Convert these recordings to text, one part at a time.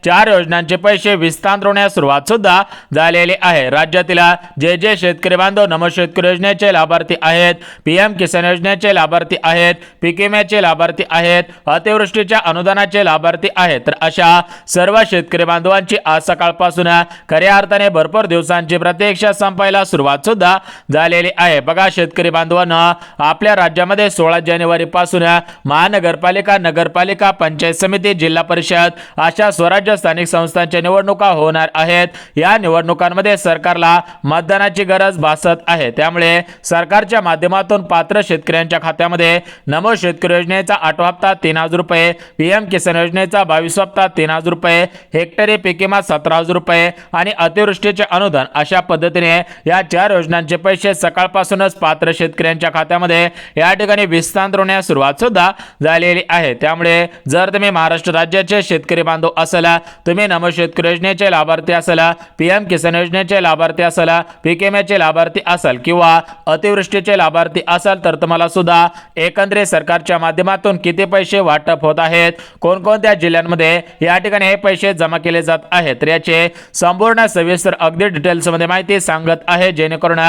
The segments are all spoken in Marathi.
4 योजनांचे पैसे विस्तारण्यास सुरुवात सुद्धा झालेली आहे। राज्यातील जे शेतकरी बांधव नमो शेतकरी योजनेचे लाभार्थी आहेत, पीएम किसान योजनेचे लाभार्थी आहेत, पीक विम्याचे लाभार्थी आहेत, अतिवृष्टीच्या अनुदानाचे लाभार्थी आहेत, तर अशा सर्व शेतकरी बांधवांची आज सकाळपासून खऱ्या अर्थाने भरपूर दिवसांची प्रतीक्षा संपायला सुरुवात सुद्धा झालेली आहे। बघा शेतकरी बांधवांना आपल्या राज्यामध्ये 16 जानेवारी पासून महानगरपालिका, नगरपालिका, पंचायत समिती, जिल्हा परिषद अशा स्वराज्य स्थानिक संस्थांच्या निवडणुका होणार आहेत। या निवडणुकांमध्ये सरकारला मतदानाची गरज भासत आहे। त्यामुळे सरकारच्या माध्यमातून पात्र शेतकऱ्यांच्या खात्यामध्ये नमो शेतकरी योजनेचा 8 हप्ता 3000 रुपये, पीएम किसान योजनेचा 22 हप्ता 3000 रुपये, हेक्टरी पीक विमा 17000 रुपये आणि अतिवृष्टीचे अनुदान अशा पद्धतीने या 4 योजनांचे पैसे सकाळपासूनच पात्र शेतकऱ्यांच्या खात्यामध्ये या ठिकाणी विस्तारण्यास सुरुवात सुद्धा झालेली आहे। त्यामुळे जर तुम्ही महाराष्ट्र राज्याचे शेतकरी बांधव असाल, तुम्ही नमो शेतकरी योजनेचे लाभार्थी असाल, पीएम किसान योजनेचे लाभार्थी असाल, पीक विम्याचे लाभार्थी असाल किंवा अतिवृष्टीचे लाभार्थी असाल, तर तुम्हाला सुद्धा एकंदरीत सरकारच्या माध्यमातून किती पैसे वाटप होत आहेत, कोणकोणत्या जिल्ह्यांमध्ये या ठिकाणी हे पैसे जमा केले जात आहेत, तर याचे संपूर्ण सविस्तर अगदी डिटेल्स मध्ये माहिती सांगत आहे। जेणेकरून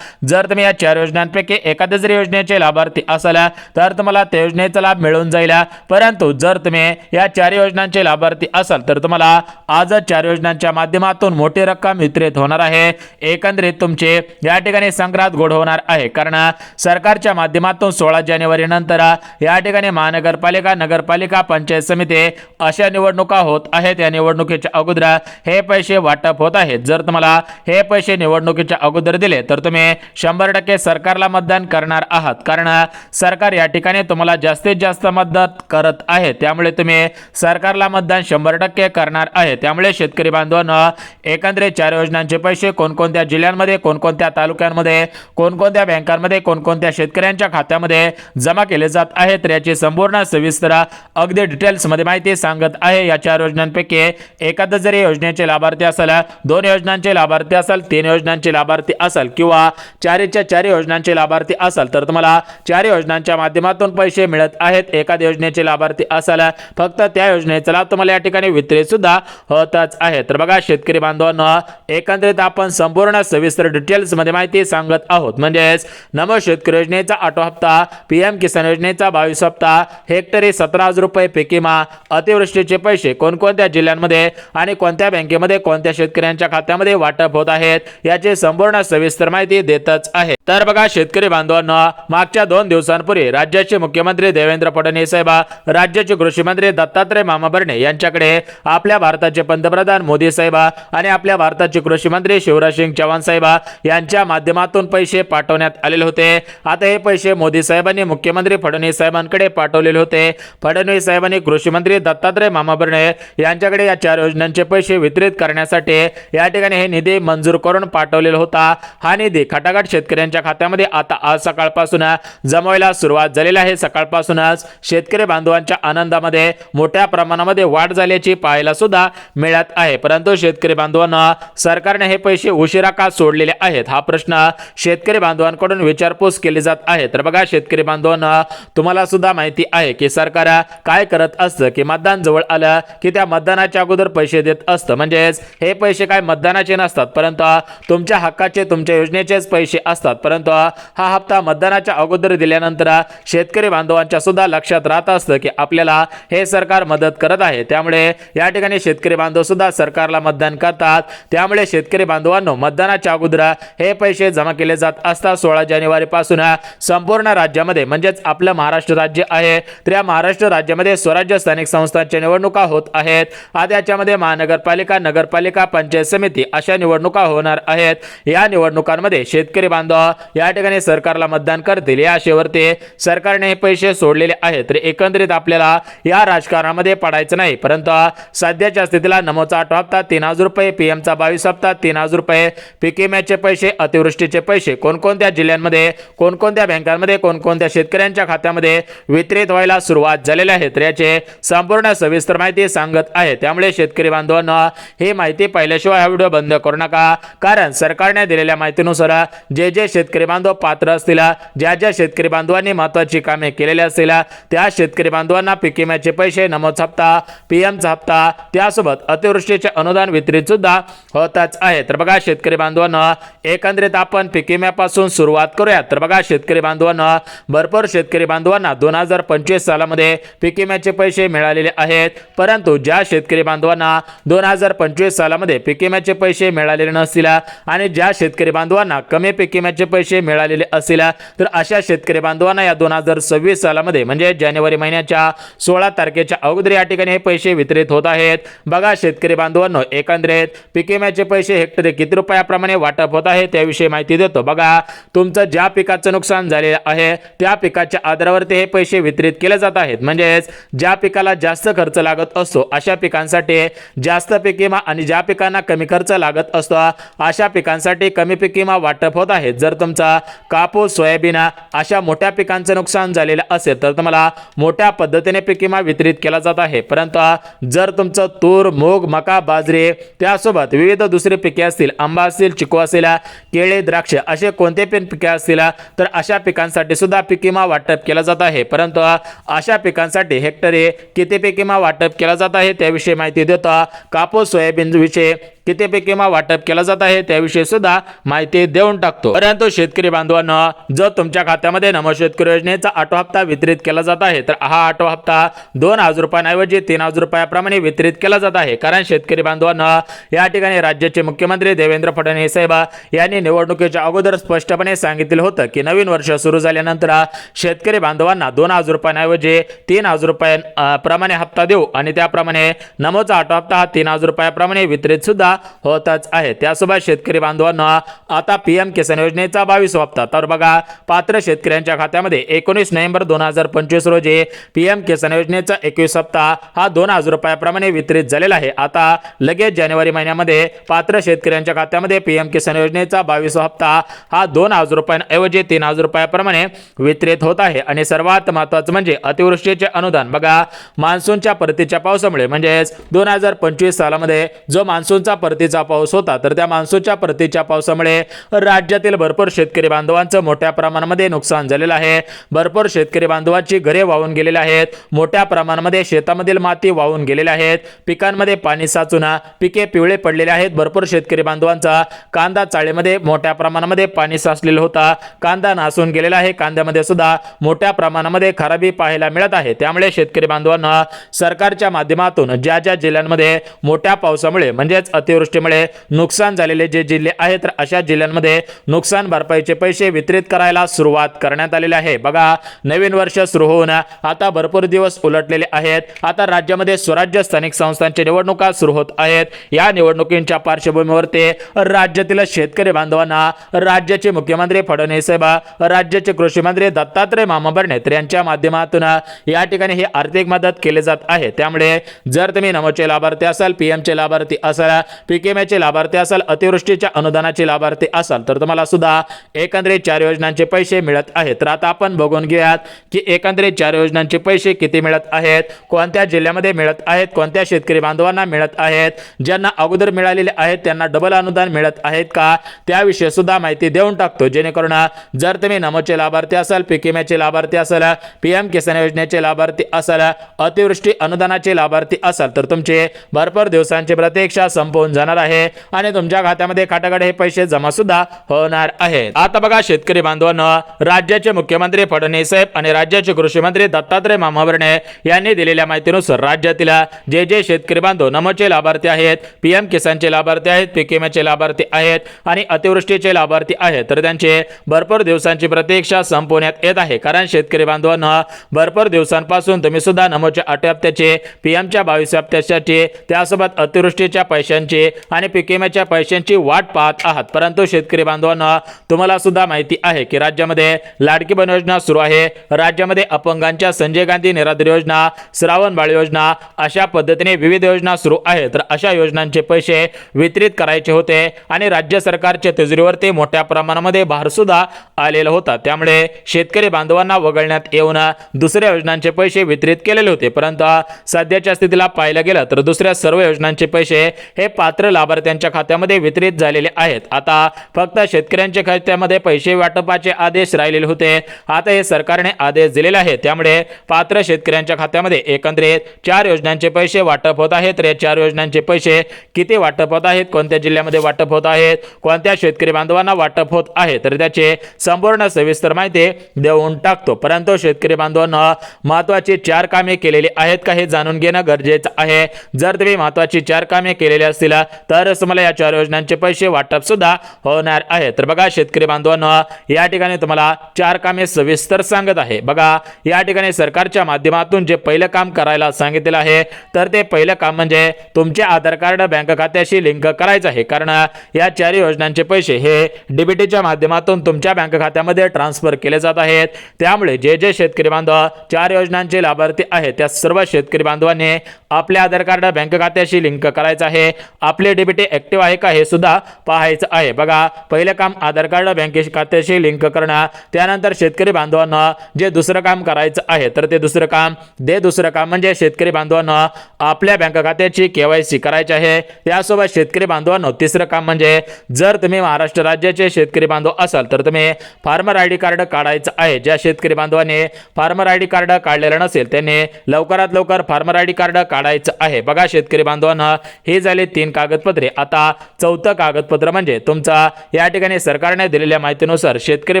जर तुम्ही या 4 योजनांपैकी एखाद्या जरी योजनेचे लाभार्थी असाल तर तुम्हाला त्या योजनेचा लाभ मिळून जाईल। परंतु जर तुम्ही या 4 योजनांचे लाभार्थी असाल तर तुम्हाला आज 4 योजनांच्या माध्यमातून मोठी रक्कम वितरित होणार आहे। एकंदरीत तुमचे या ठिकाणी संक्रांत गोड होणार आहे, कारण सरकारच्या माध्यमातून 16 जानेवारी नंतर या ठिकाणी महानगरपालिका, नगरपालिका, पंचायत समिती अशा निवडणुका होत आहेत। या निवडणुकीच्या अगोदर हे पैसे वाटप होत आहेत। जर तुम्हाला हे पैसे निवडणुकीच्या अगोदर दिले तर तुम्ही 100% सरकारला मतदान करणार आहात, कारण सरकार या ठिकाणी तुम्हाला जास्तीत जास्त मदत करत आहे। त्यामुळे तुम्ही सरकारला मतदान 100% करणार आहे। त्यामुळे शेतकरी बांधवांना एकंदरीत 4 योजनांचे पैसे कोणकोणत्या जिल्ह्यांमध्ये, कोणकोणत्या तालुक्यांमध्ये, कोणकोणत्या बँकांमध्ये, कोणकोणत्या शेतकऱ्यांच्या खात्यामध्ये जमा केले जात आहेत, तर याची संपूर्ण सविस्तर अगदी डिटेल्स मध्ये माहिती सांगत आहे। या 4 योजनांपैकी एखाद्या जरी योजनेचे लाभार्थी असाल, 2 योजनांचे लाभार्थी असाल, 3 योजनांचे लाभार्थी असाल किंवा 4 योजनांचे लाभार्थी असाल, तर तुम्हाला 4 योजनांच्या माध्यमातून पैसे मिळत आहेत। एखाद्या योजनेचे लाभार्थी असाल, फक्त त्या योजनेचा लाभ तुम्हाला या ठिकाणी वितरित सुद्धा होतच आहे। तर बघा शेतकरी बांधवांना एकंदरीत आपण संपूर्ण सविस्तर डिटेल्स मध्ये माहिती सांगत आहोत। म्हणजेच नमो शेतकरी योजनेचा 8 हप्ता, पीएम किसान योजनेचा 22 हप्ता, हेक्टरी 17000 रुपये पीक विमा, अतिवृष्टीचे पैसे कोणकोणत्या जिल्ह्यांमध्ये आणि कोणत्या बँकेमध्ये, कोणत्या शेतकऱ्यांच्या खात्यामध्ये वाटप होत आहेत, याची संपूर्ण सविस्तर माहिती देतच आहे। तर बघा शेतकरी बांधवांना मागच्या 2 दिवसांपूर्वी राज्याचे मुख्यमंत्री देवेंद्र फडणवीस साहेब, राज्याचे कृषी मंत्री दत्तात्रय मामा भरणे यांच्याकडे आपल्या भारताचे पंतप्रधान मोदी साहेब आणि आपल्या भारताचे कृषी मंत्री शिवराज सिंग चौहान साहेब यांच्या माध्यमातून पैसे पाठवण्यात आलेले होते। आता हे पैसे मोदी साहेबांनी मुख्यमंत्री फडणवीस साहेबांकडे पाठवलेले होते। फडणवीस साहेबांनी कृषी मंत्री दत्तात्रय मामा भरणे यांच्याकडे या 4 योजनांचे पैसे वितरित करण्यासाठी या ठिकाणी हे निधी मंजूर करून पाठवलेला होता। हा निधी खटाखट शेतकऱ्यांच्या खात्यामध्ये आता आज सकाळपासून जमवायला सुरुवात झालेली आहे। सकाळपासूनच शेतकरी बांधवांच्या आनंदामध्ये मोठ्या प्रमाणामध्ये वाढ झाल्याची पाहायला सुद्धा मिळत आहे। परंतु शेतकरी बांधवांना सरकारने हे पैसे उशिरा का सोडलेले आहेत, हा प्रश्न शेतकरी बांधवांकडून विचारपूस केली जात आहे। तर बघा शेतकरी बांधवांना तुम्हाला सुद्धा माहिती आहे की सरकार काय करत असतं की मतदान जवळ आलं की त्या मतदानाच्या अगोदर पैसे देत असतं। म्हणजेच हे पैसे काय मतदानाचे नसतात, परंतु तुमच्या हक्काचे, तुमच्या योजनेचेच पैसे असतात। परंतु हा हप्ता मतदानाच्या अगोदर दिल्यानंतर शेतकरी बांधवांच्या सुद्धा लक्षात राहत असतं की आपल्याला हे सरकार मदत करत आहे। त्यामुळे या ठिकाणी शेतकरी बांधव सुद्धा सरकारला मतदान करतात। त्यामुळे शेतकरी बांधवांनो मतदानाच्या अगोदर हे पैसे जमा केले जात असतात। 16 जानेवारी पासून संपूर्ण राज्यामध्ये म्हणजेच आपलं महाराष्ट्र राज्य आहे, तर या महाराष्ट्र राज्यामध्ये स्वराज्य स्थानिक संस्थांच्या निवडणुका होत आहेत। आता याच्यामध्ये महानगरपालिका, नगरपालिका, पंचायत समिती अशा निवडणुका होणार आहेत। या निवडणुकांमध्ये शेतकरी बांधव या ठिकाणी सरकारला मतदान करतील या आशेवरती सरकारने हे पैसे सोडलेले आहेत। तर एकंदरीत आपल्याला या राजकारणामध्ये पडायचं नाही, परंतु सध्याच्या स्थितीला नमोचा 8 हप्ता 3000 रुपये, पीएमचा 22 हप्ता 3000 रुपये, पीक विम्याचे पैसे, अतिवृष्टीचे पैसे कोणकोणत्या जिल्ह्यांमध्ये, कोणकोणत्या बँकांमध्ये, कोणकोणत्या शेतकऱ्यांच्या खात्यामध्ये वितरित व्हायला सुरुवात झालेली आहे, तर याचे संपूर्ण सविस्तर माहिती सांगत आहे। त्यामुळे शेतकरी बांधवांना ही माहिती पाहिल्याशिवाय हा व्हिडिओ बंद करू नका, कारण सरकारने दिलेल्या माहितीनुसार जे शेतकरी बांधव पात्र असतील, ज्या शेतकरी बांधवांनी महत्त्वाची कामे केलेली असतील, त्या शेतकरी बांधवांना पीक विम्याचे पैसे, नमोचा हप्ता, पीएमचा हप्ता हप्ता त्यासोबत अतिवृष्टीचे अनुदान वितरित सुद्धा होतच आहे। तर बघा शेतकरी बांधवांनो, एकंदरीत आपण पीक विम्यापासून सुरुवात करूया। तर बघा शेतकरी बांधवांनो, भरपूर शेतकरी बांधवांना 2025 सालामध्ये पीक विम्याचे पैसे मिळालेले आहेत, परंतु ज्या शेतकरी बांधवांना 2025 सालामध्ये पीक विम्याचे पैसे मिळालेले नसतील आणि ज्या शेतकरी बांधवांना कमी पीक विम्याचे पैसे मिळालेले असतील, तर अशा शेतकरी बांधवांना या 2026 सालामध्ये म्हणजे जानेवारी महिन्याच्या 16 तारखेच्या अगोदर या ठिकाणी हे पैसे वितरित होत आहेत। बघा शेतकरी बांधवांनो, एकंदरीत पीक विम्याचे पैसे हेक्टरी किती रुपयाप्रमाणे वाटप होत आहे त्याविषयी माहिती देतो। बघा, तुमचं ज्या पिकाचं नुकसान झालेलं आहे त्या पिकाच्या आधारावरती हे पैसे वितरित केले जात आहेत। म्हणजेच ज्या पिकाला जास्त खर्च लागत असतो अशा पिकांसाठी जास्त पीक विमा आणि ज्या पिकांना कमी खर्च लागत असतो अशा पिकांसाठी कमी पीक विमा वाटप होत आहे। जर तुमचा कापूस, सोयाबीन अशा मोठ्या पिकांचं नुकसान झालेलं असेल तर तुम्हाला मोठ्या पद्धतीने पीक विमा वितरित केला जात आहे, परंतु जर तुमचं तूर, मूग, मका, बाजरी त्यासोबत विविध दुसरी पिके असतील, आंबा असतील, चिकू असेल, केळी, द्राक्ष असे कोणते पण पिके असतील तर अशा पिकांसाठी सुद्धा पीक विमा वाटप केला जात आहे। परंतु अशा पिकांसाठी हेक्टरी किती पीक विमा वाटप केला जात आहे त्याविषयी माहिती देतो। कापूस, सोयाबीन विषयी किती पीक विमा वाटप केला जात आहे त्याविषयी सुद्धा माहिती देऊन टाकतो। परंतु शेतकरी बांधवांनो, जर तुमच्या खात्यामध्ये नमो शेतकरी योजनेचा आठवा हप्ता वितरित केला जात आहे तर हा आठवा हप्ता 2000 रुपयांऐवजी 3000 रुपयाप्रमाणे वितरित केला जात आहे। कारण शेतकरी बांधवांनो, या ठिकाणी राज्याचे मुख्यमंत्री देवेंद्र फडणवीस साहेब यांनी निवडणुकीच्या अगोदर स्पष्टपणे सांगितले होतं की नवीन वर्ष सुरू झाल्यानंतर शेतकरी बांधवांना 2000 रुपयांऐवजी 3000 रुपयांप्रमाणे हप्ता देऊ आणि त्याप्रमाणे नमोचा आठवा हप्ता हा 3000 रुपयाप्रमाणे वितरित सुद्धा होतच आहे। त्यासोबत शेतकरी बांधवांनो, आता पीएम किसान योजनेचा 22 हप्ता तर बघा, पात्र शेतकऱ्यांच्या खात्यामध्ये 19 नोव्हेंबर 2025 रोजी पीएम किसान योजनेचा 21 हप्ता हा 2000 रुपयाप्रमाणे वितरित झालेला आहे। आता लगेच जानेवारी महिन्यामध्ये पात्र शेतकऱ्यांच्या खात्यामध्ये पीएम किसान योजनेचा 22 हप्ता हा 2000 रुपयांऐवजी 3000 रुपयाप्रमाणे वितरित होत आहे। आणि सर्वात महत्त्वाचं म्हणजे अतिवृष्टीचे अनुदान। बघा, मान्सूनच्या परतीच्या पावसामुळे म्हणजेच 2025 सालामध्ये जो मान्सूनचा परतीचा पाऊस होता तर त्या मान्सूनच्या परतीच्या पावसामुळे राज्यातील भरपूर शेतकरी बांधवांचं मोठ्या प्रमाणामध्ये नुकसान झालेलं आहे। भरपूर शेतकरी बांधवांची घरे वाहून गेलेली आहेत, मोठ्या प्रमाणामध्ये शेतामधील माती वाहून गेलेली आहेत, पिकांमध्ये पाणी साचून पिके पिवळे पडलेले आहेत। भरपूर शेतकरी बांधवांचा कांदा चाळीमध्ये मोठ्या प्रमाणामध्ये पाणी साचलेलं होता, कांदा नासून गेलेला आहे, कांद्यामध्ये सुद्धा मोठ्या प्रमाणामध्ये खराबी पाहायला मिळत आहे। त्यामुळे शेतकरी बांधवांना सरकारच्या माध्यमातून ज्या ज्या जिल्ह्यांमध्ये मोठ्या पावसामुळे म्हणजेच अतिवृष्टीमुळे नुकसान झालेले जे जिल्हे आहेत तर अशा जिल्ह्यांमध्ये नुकसान भरपाईचे पैसे वितरित करायला सुरुवात करण्यात आलेली आहे। बघा, नवीन वर्ष सुरू होऊन आता भरपूर दिवस उलटलेले आहेत। आता राज्यामध्ये स्वराज्य स्थानिक संस्थांच्या निवडणुका सुरू होत आहेत। या निवडणुकींच्या पार्श्वभूमीवरती राज्यातील शेतकरी बांधवांना राज्याचे मुख्यमंत्री फडणवीस साहेब, राज्याचे कृषी मंत्री दत्तात्रय मामा भरणे यांच्या माध्यमातून या ठिकाणी ही आर्थिक मदत केली जात आहे। त्यामुळे जर तुम्ही नमोचे लाभार्थी असाल, पीएमचे लाभार्थी असाल, पीक विम्याचे लाभार्थी असाल, अतिवृष्टीच्या अनुदानाचे लाभार्थी असाल तर तुम्हाला सुद्धा एकंदरीत 4 योजनांचे पैसे मिळत आहेत। तर आता आपण बघून घेऊयात की एकंदरीत 4 योजनांचे पैसे किती मिळत आहेत, कोणत्या जिल्ह्यामध्ये मिळत आहेत, कोणत्या शेतकरी बांधवांना मिळत आहेत, ज्यांना अगोदर मिळालेले आहेत त्यांना डबल अनुदान मिळत आहेत का त्याविषयी सुद्धा माहिती देऊन टाकतो। जेणेकरून जर तुम्ही नमोचे लाभार्थी असाल, पीक विम्याचे लाभार्थी असाल, पीएम किसान योजनेचे लाभार्थी असाल, अतिवृष्टी अनुदानाचे लाभार्थी असाल तर तुमचे भरपूर दिवसांची प्रतीक्षा संपवून जाणार आहे आणि तुमच्या खात्यामध्ये खटाखट हे पैसे जमा सुद्धा होणार आहेत। आता बघा शेतकरी बांधवांनो, राज्याचे मुख्यमंत्री फडणवीस साहेब आणि राज्याचे कृषी मंत्री दत्तात्रय मामा भरणे यांनी दिलेल्या माहितीनुसार राज्यातील जे जे शेतकरी बांधव नमोचे लाभार्थी आहेत, पीएम किसानचे लाभार्थी आहेत, पीक विम्याचे लाभार्थी आहेत आणि अतिवृष्टीचे लाभार्थी आहेत तर त्यांचे भरपूर दिवसांची प्रतीक्षा संपवण्यात येत आहे। कारण शेतकरी बांधवांना भरपूर दिवसांपासून तुम्ही सुद्धा नमोच्या 8 हप्त्याचे, पीएमच्या 22 हप्त्याचे, त्यासोबत अतिवृष्टीच्या पैशांची आणि पीक विम्याच्या पैशांची वाट पाहत आहात। परंतु शेतकरी बांधवांना तुम्हाला सुद्धा माहिती आहे की राज्यामध्ये लाडकी बहीण योजना सुरू आहे, राज्यामध्ये अपंगांच्या संजय गांधी निराधार योजना, श्रावण बाळ योजना अशा पद्धतीने विविध योजना सुरू आहेत। तर अशा योजनांचे पैसे वितरित करायचे होते आणि राज्य सरकारच्या तिजोरीवरती मोठ्या प्रमाणामध्ये भार सुद्धा आलेला होता। त्यामुळे शेतकरी बांधवांना वगळण्यात येऊन दुसऱ्या योजनांचे पैसे वितरित केलेले होते। परंतु सध्याच्या स्थितीला पाहायला गेलं तर दुसऱ्या सर्व योजनांचे पैसे हे पात्र लाभार्थ्यांच्या खात्यामध्ये वितरित झालेले आहेत। आता फक्त शेतकऱ्यांच्या खात्यामध्ये पैसे वाटपाचे आदेश राहिलेले होते, आता हे सरकारने आदेश दिलेले आहेत। त्यामुळे पात्र शेतकऱ्यांच्या खात्यामध्ये एकंदरीत 4 योजनांचे पैसे वाटप होत आहेत। तर या 4 योजनांचे पैसे किती वाटप होत आहेत, कोणत्या जिल्ह्यामध्ये वाटप होत आहेत, कोणत्या शेतकरी बांधवांना वाटप होत आहे, तर त्याचे संपूर्ण सविस्तर माहिती देऊन टाकतो। परंतु शेतकरी बांधवांना महत्त्वाची 4 कामे केलेली आहेत का हे जाणून घेणं गरजेचं आहे। जर तुम्ही महत्त्वाची 4 कामे केलेली असतील तरच तुम्हाला या 4 योजनांचे पैसे वाटप सुद्धा होणार आहे। तर बघा शेतकरी बांधवांना या ठिकाणी तुम्हाला 4 कामे सविस्तर सांगत आहे। बघा या ठिकाणी सरकारच्या माध्यमातून जे पहिलं काम करायला सांगितलेलं आहे, तर ते पहिलं काम म्हणजे तुमचे आधार कार्ड बँक खात्याशी लिंक करायचं आहे। कारण या 4 योजनांचे पैसे हे डीबीटीच्या माध्यमातून तुमच्या बँक खात्यामध्ये ट्रान्सफर केले जात आहेत। त्यामुळे जे शेतकरी बांधव 4 योजनांचे लाभार्थी आहेत त्या सर्व शेतकरी बांधवांनी आपले आधार कार्ड बँक खात्याशी लिंक करायचं आहे। आपले डीबीटी ऍक्टिव्ह आहे का हे सुद्धा पाहायचं आहे। बघा पहिलं काम आधार कार्ड बँक खात्याशी लिंक करणं, त्यानंतर शेतकरी बांधवांना जे दुसरं काम करायचं आहे तर ते दुसरं काम म्हणजे शेतकरी बांधवांना आपल्या बँक खात्याची केवायसी करायची आहे। त्यासोबत शेतकरी बांधवांनो तिसरं काम म्हणजे जर तुम्ही महाराष्ट्र राज्याचे शेतकरी बांधव असाल तर तुम्ही फार्मर आयडी कार्ड काढायचं आहे। ज्या शेतकरी बांधवांनी फार्मर आयडी कार्ड काढलेलं नसेल त्यांनी लवकरात लवकर फार्मर आयडी कार्ड काढायचं आहे। बघा शेतकरी बांधवांना हे झाले 3 कागदपत्रे। आता 4थं कागदपत्र म्हणजे तुमचा या ठिकाणी सरकारने दिलेल्या माहितीनुसार शेतकरी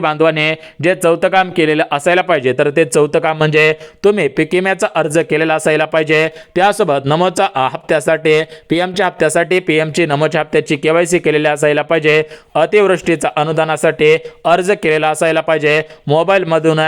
बांधवांनी जे 4थं काम केलेलं असायला पाहिजे, तर ते 4थं काम म्हणजे तुम्ही पीक विम्याचा अर्ज केलेला असायला पाहिजे। त्यासोबत नमोच्या हप्त्यासाठी पीएमच्या हप्त्यासाठी पीएमची नमोच्या हप्त्याची केवायसी केलेली असायला पाहिजे। अतिवृष्टीचा अनुदानासाठी अर्ज केलेला असायला पाहिजे। मोबाईल मधून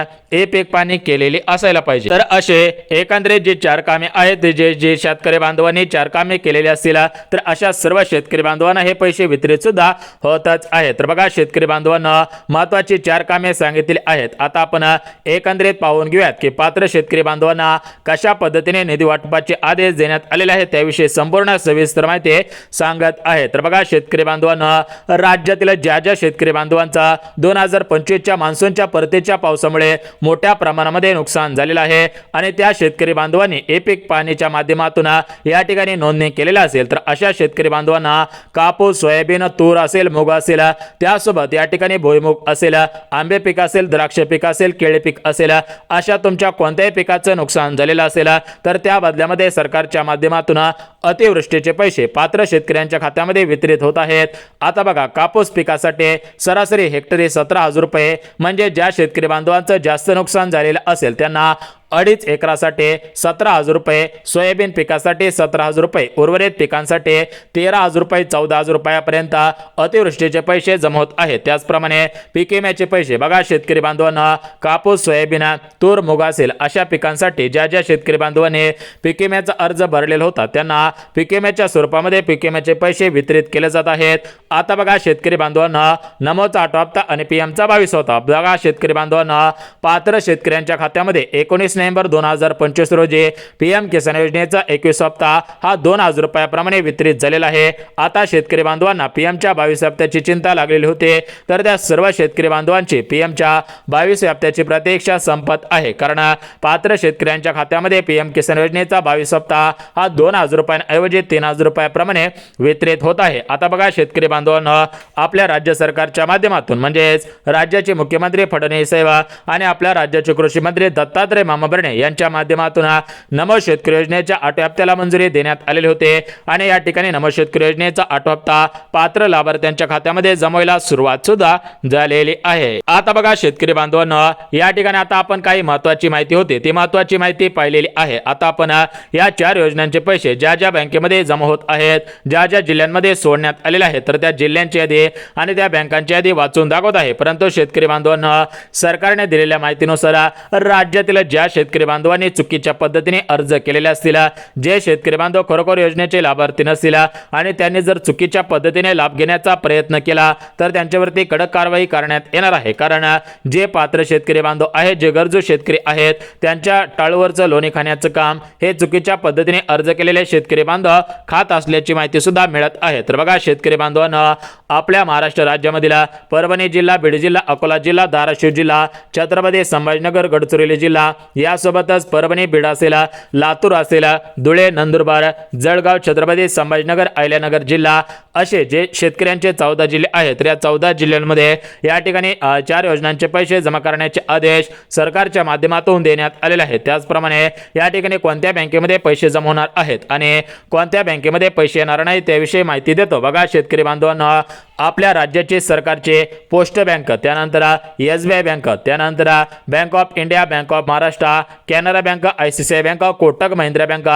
पीक पाणी केलेली असायला पाहिजे। तर असे एकंदरीत जे 4 कामे आहेत जे शेतकरी बांधवांनी 4 कामे केलेली असतील तर अशा सर्व शेतकरी बांधवांना हे पैसे वितरित सुद्धा होतच आहेत। तर बघा शेतकरी बांधवांना महत्त्वाची 4 कामे सांगितलेली आहेत। आता आपण एकंदरीत पाहून घेऊयात की पात्र शेतकरी बांधवांना कशा पद्धतीने निधी वाटपाचे आदेश देण्यात आलेले आहेत त्याविषयी संपूर्ण सविस्तर माहिती सांगत आहे। तर बघा शेतकरी बांधवांना राज्यातील ज्या शेतकरी बांधवांचा 2025च्या मान्सूनच्या परतीच्या पावसामुळे मोठ्या प्रमाणामध्ये नुकसान झालेलं आहे आणि त्या शेतकरी बांधवांनी पीक पाणीच्या माध्यमातून या ठिकाणी नोंदणी केलेली असेल तर अशा शेतकरी बांधवांना कापूस, सोयाबीन, तूर असेल, मूग असेल, त्यासोबत या ठिकाणी भुईमूग असेल, आंबे पीक असेल, द्राक्ष पीक असेल, केळी पीक असेल, अशा तुमच्या कोणत्याही पिकाचं नुकसान झालेलं असेल तर त्या बदल्यामध्ये सरकारच्या माध्यमातून अतिवृष्टीचे पैसे पात्र शेतकऱ्यांच्या खात्यामध्ये वितरित होत आहेत। आता बघा कापूस पिकासाठी सरासरी हेक्टरी 17,000 रुपये म्हणजे ज्या शेतकरी बांधवांचं जास्त नुकसान झालेलं असेल त्यांना 2.5 एकरासाठी 17,000 रुपये, सोयाबीन पिकासाठी 17,000 रुपये, उर्वरित पिकांसाठी 13,000 रुपये 14,000 रुपयापर्यंत अतिवृष्टीचे पैसे जमा होत आहेत। त्याचप्रमाणे पीक विम्याचे पैसे बघा शेतकरी बांधवांना कापूस, सोयाबीन, तूर, मूग असेल अशा पिकांसाठी ज्या शेतकरी बांधवांनी पीक विम्याचा अर्ज भरलेला होता त्यांना पीक विम्याच्या स्वरूपामध्ये पीक विम्याचे पैसे वितरित केले जात आहेत। आता बघा शेतकरी बांधवांना नमोचा 8 हप्ता आणि पीएमचा 22 हप्ता बघा शेतकरी बांधवांना पात्र शेतकऱ्यांच्या खात्यामध्ये 19 नोव्हेंबर 2025 रोजी पीएम किसान योजनेचा 21 हप्ता हा 2,000 रुपयाप्रमाणे वितरित झालेला आहे। आता शेतकरी बांधवांना पीएमच्या 22 हप्त्याची चिंता लागलेली होती तर त्या सर्व शेतकरी बांधवांची पीएमच्या 22 हप्त्याची प्रतीक्षा संपत आहे। कारण पात्र शेतकऱ्यांच्या खात्यामध्ये पीएम किसान योजनेचा 22 हप्ता हा 2,000 रुपयांऐवजी 3,000 रुपयाप्रमाणे वितरित होत आहे। आता बघा शेतकरी बांधवांना आपल्या राज्य सरकारच्या माध्यमातून म्हणजेच राज्याचे मुख्यमंत्री फडणवीस साहेब आणि आपल्या राज्याचे कृषी मंत्री दत्तात्रय मामा भरणे यांच्या माध्यमातून नमो शेतकरी योजनेच्या 8 हप्त्याला मंजुरी देण्यात आलेली होते आणि या ठिकाणी नमो शेतकरी योजनेचा 8 हप्ता पात्र लाभार्थ्यांच्या खात्यामध्ये जमवायला सुरुवात सुद्धा झालेली आहे। आता बघा शेतकरी बांधवांना या ठिकाणी आता आपण काही महत्त्वाची माहिती होती ती महत्त्वाची माहिती पाहिलेली आहे। आता आपण या 4 योजनांचे पैसे ज्या बँकेमध्ये जमा होत आहेत, ज्या जिल्ह्यांमध्ये सोडण्यात आलेले आहेत तर त्या जिल्ह्यांची यादी आणि त्या बँकांची यादी वाचून दाखवत आहे। परंतु शेतकरी बांधवांना सरकारने दिलेल्या माहितीनुसार राज्यातील ज्या शेतकरी बांधवांनी चुकीच्या पद्धतीने अर्ज केलेले असतील, जे शेतकरी बांधव खरोखर योजनेचे लाभार्थी नसतील आणि त्यांनी जर चुकीच्या पद्धतीने लाभ घेण्याचा प्रयत्न केला तर त्यांच्यावरती कडक कारवाई करण्यात येणार आहे। कारण जे पात्र शेतकरी बांधव आहेत, जे गरजू शेतकरी आहेत त्यांच्या टाळूवरचं लोणी खाण्याचं काम हे चुकीच्या पद्धतीने अर्ज केलेले शेतकरी बांधव खात असल्याची माहिती सुद्धा मिळत आहे। तर बघा शेतकरी बांधवांना आपल्या महाराष्ट्र राज्यामधील परभणी जिल्हा, बीड जिल्हा, अकोला जिल्हा, धाराशिव जिल्हा, छत्रपती संभाजीनगर, गडचिरोली जिल्हा यासोबतच परभणी, बीड असेल, लातूर असेल, धुळे, नंदुरबार, जळगाव, छत्रपती संभाजीनगर, अहिल्यानगर जिल्हा असे जे शेतकऱ्यांचे 14 जिल्हे आहेत, तर या 14 जिल्ह्यांमध्ये या ठिकाणी 4 योजनांचे पैसे जमा करण्याचे आदेश सरकारच्या माध्यमातून देण्यात आलेले आहेत। त्याचप्रमाणे या ठिकाणी कोणत्या बँकेमध्ये पैसे जमा होणार आहेत आणि कोणत्या बँकेमध्ये पैसे येणार नाही त्याविषयी माहिती देतो। बघा शेतकरी बांधवांनो, आपल्या राज्याचे सरकारचे पोस्ट बँक, त्यानंतर SBI बँक, त्यानंतर bank of India, bank of Maharashtra, Canara bank, ICICI bank, Kotak Mahindra bank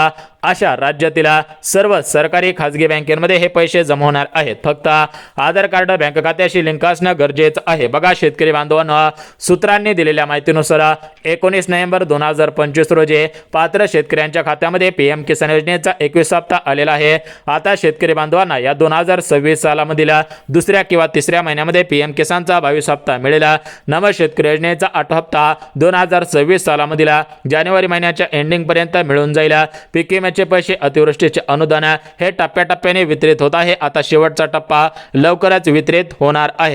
अशा राज्यातील सर्व सरकारी खाजगी बँकेमध्ये हे पैसे जमा होणार आहेत। फक्त आधार कार्ड बँक खात्याशी लिंक असणं गरजेचं आहे। बघा शेतकरी बांधवांनो, सूत्रांनी दिलेल्या माहितीनुसार 19 नोव्हेंबर 2025 रोजी पात्र शेतकऱ्यांच्या खात्यामध्ये PM किसान योजनेचा 21 हप्ता आलेला आहे। आता शेतकरी बांधवांना या 2026 सालामधील दुसऱ्या किंवा तिसऱ्या महिन्यामध्ये PM किसानचा 22 हप्ता मिळेल। नव शेतकरी योजनेचा 8 हप्ता 2026 सालामधील जानेवारी महिन्याच्या एंडिंग पर्यंत मिळून जाईल। पीक विम्याचे पैसे, अतिवृष्टीचे अनुदान हे टप्प्याटप्प्याने वितरित होत आहे। आता शेवटचा टप्पा लवकरच वितरित होणार आहे।